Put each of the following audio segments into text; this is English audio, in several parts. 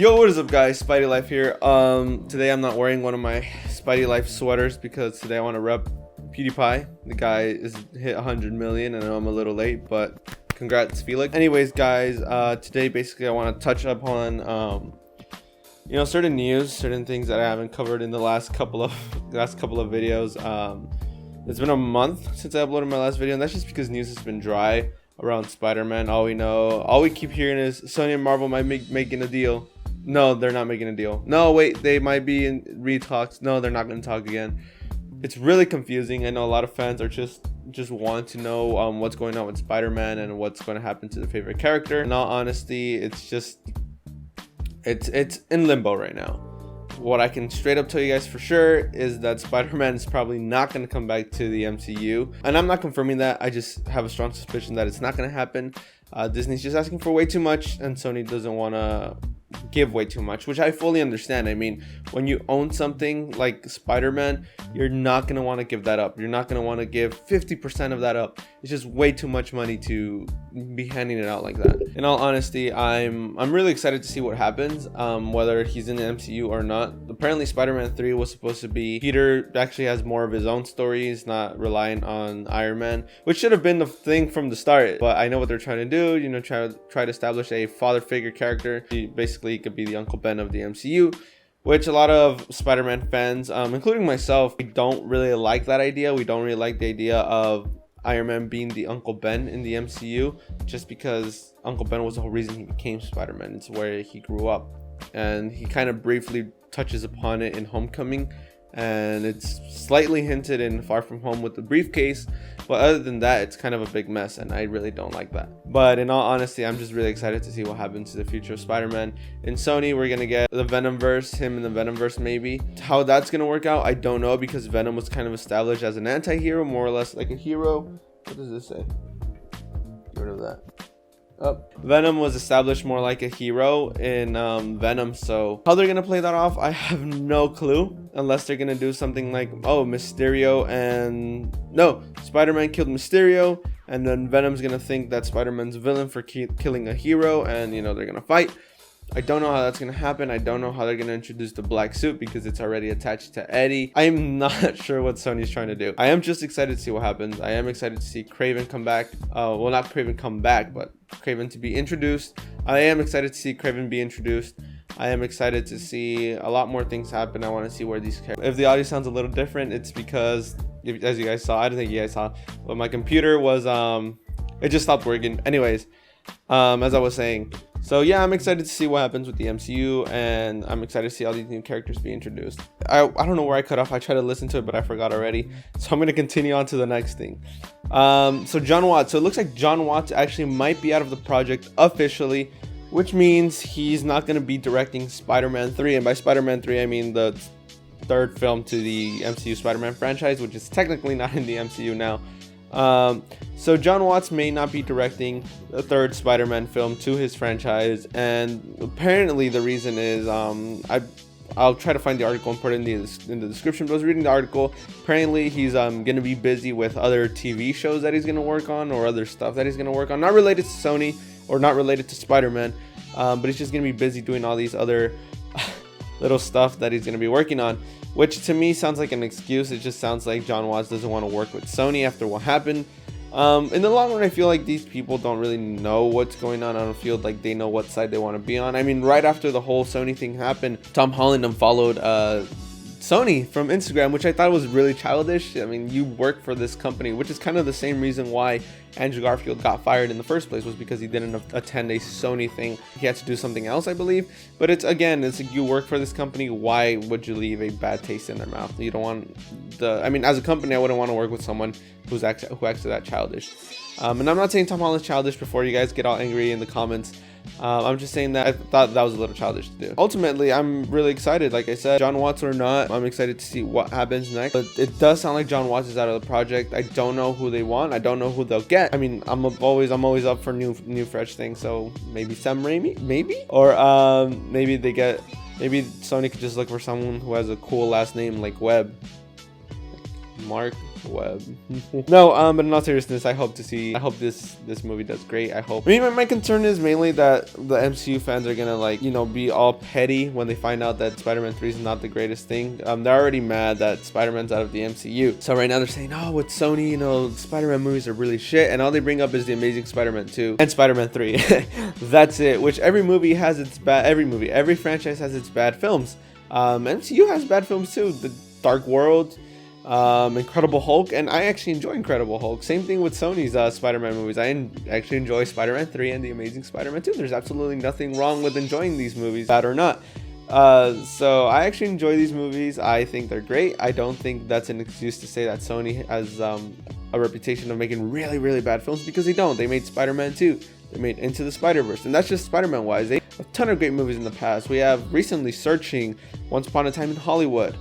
Yo, what is up guys, Spidey Life here. Today I'm not wearing one of my Spidey Life sweaters because today I want to rep PewDiePie. The guy is hit 100 million and I know I'm a little late, but congrats Felix. Anyways guys, today basically I want to touch up on certain news, certain things that I haven't covered in the last couple of videos. It's been a month since I uploaded my last video, and that's just because news has been dry around SpiderMan. All we keep hearing is Sony and Marvel might be making a deal. No, they're not making a deal. No, wait, they might be in re-talks. No, they're not going to talk again. It's really confusing. I know a lot of fans are just want to know what's going on with Spider-Man and what's going to happen to their favorite character. In all honesty, it's in limbo right now. What I can straight up tell you guys for sure is that Spider-Man is probably not going to come back to the MCU. And I'm not confirming that. I just have a strong suspicion that it's not going to happen. Disney's just asking for way too much, and Sony doesn't want to give way too much, which I fully understand. I mean, when you own something like Spider-Man, you're not going to want to give that up. You're not going to want to give 50% of that up. It's just way too much money to be handing it out like that. In all honesty, I'm really excited to see what happens, whether he's in the MCU or not. Apparently Spider-Man 3 was supposed to be Peter actually has more of his own stories, not relying on Iron Man, which should have been the thing from the start. But I know what they're trying to do, try to establish a father figure character. He basically could be the Uncle Ben of the MCU, which a lot of Spider-Man fans, including myself, we don't really like that idea. We don't really like the idea of Iron Man being the Uncle Ben in the MCU, just because Uncle Ben was the whole reason he became Spider-Man. It's where he grew up, and he kind of briefly touches upon it in Homecoming, and it's slightly hinted in Far From Home with the briefcase, but other than that, it's kind of a big mess, and I really don't like that. But in all honesty, I'm just really excited to see what happens to the future of Spider-Man. In Sony, we're gonna get the Venomverse, him in the Venomverse maybe. How that's gonna work out, I don't know, because Venom was kind of established as an anti-hero, more or less like a hero. What does this say? Get rid of that. Venom was established more like a hero in Venom, so how they're gonna play that off, I have no clue, unless they're gonna do something like, oh, Mysterio and Spider-Man killed Mysterio, and then Venom's gonna think that Spider-Man's a villain for killing a hero, and they're gonna fight. I don't know how that's going to happen. I don't know how they're going to introduce the black suit because it's already attached to Eddie. I'm not sure what Sony's trying to do. I am just excited to see what happens. I am excited to see Kraven come back. Well, not Kraven come back, but Kraven to be introduced. I am excited to see Kraven be introduced. I am excited to see a lot more things happen. I want to see where these characters... If the audio sounds a little different, it's because, as you guys saw, I don't think you guys saw, but my computer was, it just stopped working. Anyways, as I was saying, so yeah, I'm excited to see what happens with the MCU, and I'm excited to see all these new characters be introduced. I don't know where I cut off. I tried to listen to it, but I forgot already. So I'm going to continue on to the next thing. So Jon Watts. So it looks like Jon Watts actually might be out of the project officially, which means he's not going to be directing Spider-Man 3. And by Spider-Man 3, I mean the third film to the MCU Spider-Man franchise, which is technically not in the MCU now. So Jon Watts may not be directing a third Spider-Man film to his franchise, and apparently the reason is I'll try to find the article and put it in the description, but I was reading the article. Apparently he's gonna be busy with other TV shows that he's gonna work on, or other stuff that he's gonna work on, not related to Sony or not related to Spider-Man, but he's just gonna be busy doing all these other little stuff that he's gonna be working on, which to me sounds like an excuse. It just sounds like Jon Watts doesn't want to work with Sony after what happened. In the long run, I feel like these people don't really know what's going on. I don't feel like they know what side they want to be on. I mean, right after the whole Sony thing happened, Tom Holland unfollowed Sony from Instagram, which I thought was really childish. I mean, you work for this company, which is kind of the same reason why Andrew Garfield got fired in the first place, was because he didn't attend a Sony thing. He had to do something else, I believe. But it's like, you work for this company, why would you leave a bad taste in their mouth? You don't want I mean, as a company, I wouldn't want to work with someone who acts that childish. And I'm not saying Tom Holland's childish before you guys get all angry in the comments. I'm just saying that I thought that was a little childish to do. Ultimately, I'm really excited. Like I said, Jon Watts or not, I'm excited to see what happens next. But it does sound like Jon Watts is out of the project. I don't know who they want. I don't know who they'll get. I mean, I'm always up for new fresh things. So maybe Sam Raimi, maybe, or maybe Sony could just look for someone who has a cool last name like Webb. Mark Webb. No, but in all seriousness, I hope this movie does great. I mean, my concern is mainly that the MCU fans are gonna, like, you know, be all petty when they find out that Spider-Man 3 is not the greatest thing. They're already mad that Spider-Man's out of the MCU. So right now they're saying, oh, with Sony, you know, Spider-Man movies are really shit, and all they bring up is the Amazing Spider-Man 2 and Spider-Man 3. That's it. Which every movie has its bad. Every franchise has its bad films. MCU has bad films too. The Dark World, Incredible Hulk, and I actually enjoy Incredible Hulk. Same thing with Sony's Spider-Man movies. I actually enjoy Spider-Man 3 and The Amazing Spider-Man 2. There's absolutely nothing wrong with enjoying these movies, bad or not. So I actually enjoy these movies. I think they're great. I don't think that's an excuse to say that Sony has a reputation of making really, really bad films, because they don't. They made Spider-Man 2. They made Into the Spider-Verse, and that's just Spider-Man wise. They have a ton of great movies in the past. We have recently Searching, Once Upon a Time in Hollywood.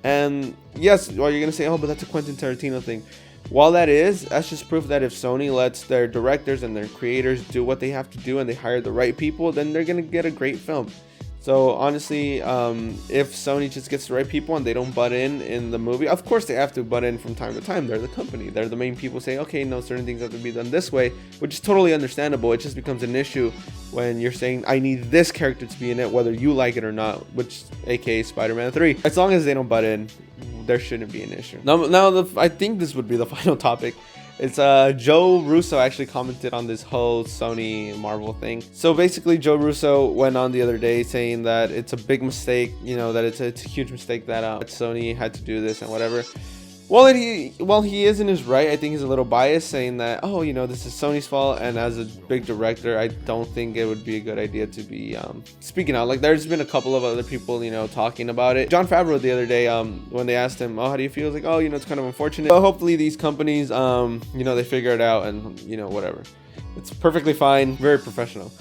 And yes, well, you're gonna say, oh, but that's a Quentin Tarantino thing. While that's just proof that if Sony lets their directors and their creators do what they have to do and they hire the right people, then they're gonna get a great film. So honestly, if Sony just gets the right people and they don't butt in the movie, of course they have to butt in from time to time. They're the company. They're the main people saying, okay, no, certain things have to be done this way, which is totally understandable. It just becomes an issue when you're saying, I need this character to be in it, whether you like it or not, which aka Spider-Man 3. As long as they don't butt in, there shouldn't be an issue. Now I think this would be the final topic. It's Joe Russo actually commented on this whole Sony Marvel thing. So basically, Joe Russo went on the other day saying that it's a big mistake, you know, that it's a huge mistake that Sony had to do this and whatever. Well, he is in his right. I think he's a little biased, saying that, oh, you know, this is Sony's fault, and as a big director, I don't think it would be a good idea to be speaking out. Like, there's been a couple of other people, you know, talking about it. Jon Favreau the other day, when they asked him, oh, how do you feel? He's like, oh, you know, it's kind of unfortunate. But hopefully these companies, you know, they figure it out, and, you know, whatever. It's perfectly fine, very professional.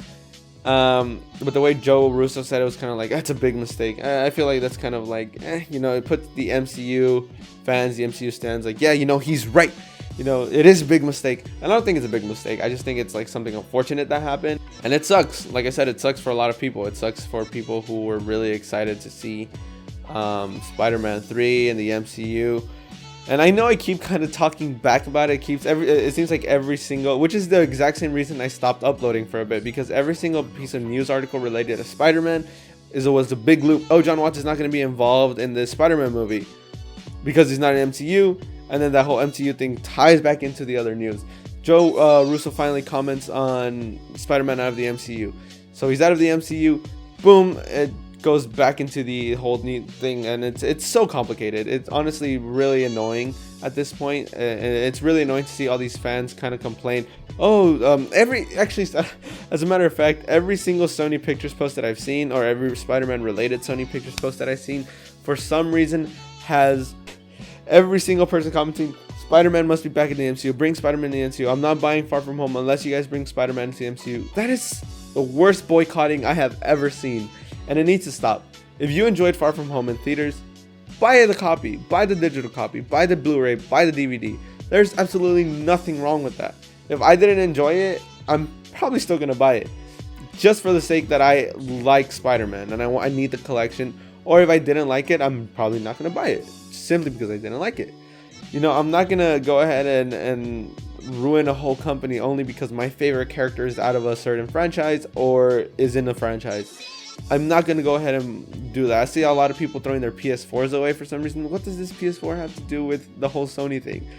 But the way Joe Russo said it was kind of like, that's a big mistake. I feel like that's kind of like, you know, it puts the MCU fans, the MCU stands, like, yeah, you know, he's right. You know, it is a big mistake. And I don't think it's a big mistake. I just think it's like something unfortunate that happened. And it sucks. Like I said, it sucks for a lot of people. It sucks for people who were really excited to see Spider-Man 3 in the MCU. And I know I keep kind of talking back about it. It seems like every single, which is the exact same reason I stopped uploading for a bit, because every single piece of news article related to Spider-Man was the big loop. Oh, Jon Watts is not going to be involved in this Spider-Man movie because he's not an MCU. And then that whole MCU thing ties back into the other news. Joe Russo finally comments on Spider-Man out of the MCU. So he's out of the MCU. Boom. It goes back into the whole new thing, and it's so complicated. It's honestly really annoying at this point. It's really annoying to see all these fans kind of complain. As a matter of fact, every single Sony Pictures post that I've seen, or every Spider-Man related Sony Pictures post that I've seen, for some reason has every single person commenting, Spider-Man must be back in the MCU. Bring Spider-Man in the MCU. I'm not buying Far From Home unless you guys bring Spider-Man into the MCU. That is the worst boycotting I have ever seen. And it needs to stop. If you enjoyed Far From Home in theaters, buy the copy, buy the digital copy, buy the Blu-ray, buy the DVD. There's absolutely nothing wrong with that. If I didn't enjoy it, I'm probably still gonna buy it, just for the sake that I like Spider-Man and I need the collection. Or if I didn't like it, I'm probably not gonna buy it, simply because I didn't like it. You know, I'm not gonna go ahead and ruin a whole company only because my favorite character is out of a certain franchise or is in a franchise. I'm not going to go ahead and do that. I see a lot of people throwing their PS4s away for some reason. What does this PS4 have to do with the whole Sony thing?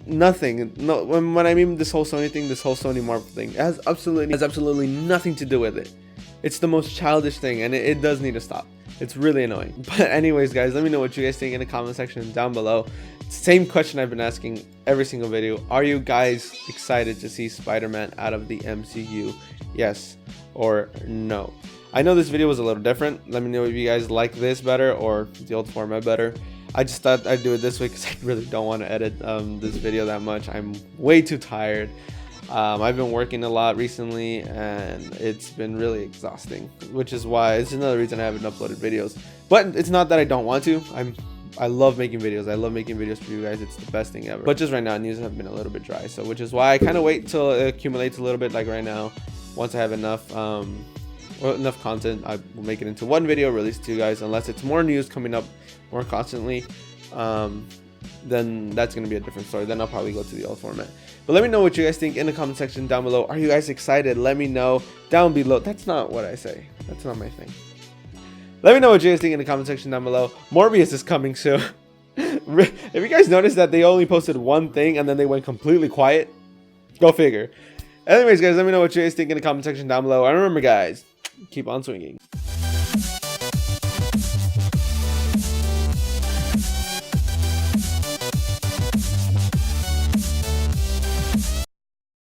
Nothing. No, when I mean this whole Sony thing, this whole Sony Marvel thing, it has absolutely nothing to do with it. It's the most childish thing, and it does need to stop. It's really annoying. But anyways, guys, let me know what you guys think in the comment section down below. Same question I've been asking every single video. Are you guys excited to see Spider-Man out of the MCU? Yes or no? I know this video was a little different. Let me know if you guys like this better or the old format better. I just thought I'd do it this way because I really don't want to edit this video that much. I'm way too tired. I've been working a lot recently and it's been really exhausting, which is why it's another reason I haven't uploaded videos. But it's not that I don't want to. I love making videos. I love making videos for you guys. It's the best thing ever. But just right now, news have been a little bit dry, so which is why I kind of wait till it accumulates a little bit. Like right now, once I have enough content, I will make it into one video, release it to you guys, unless it's more news coming up more constantly. then that's going to be a different story. Then I'll probably go to the old format. But let me know what you guys think in the comment section down below. Are you guys excited? Let me know down below. That's not what I say. That's not my thing. Let me know what you guys think in the comment section down below. Morbius is coming soon. If you guys noticed that they only posted one thing and then they went completely quiet, go figure. Anyways, guys, let me know what you guys think in the comment section down below. And remember, guys, keep on swinging.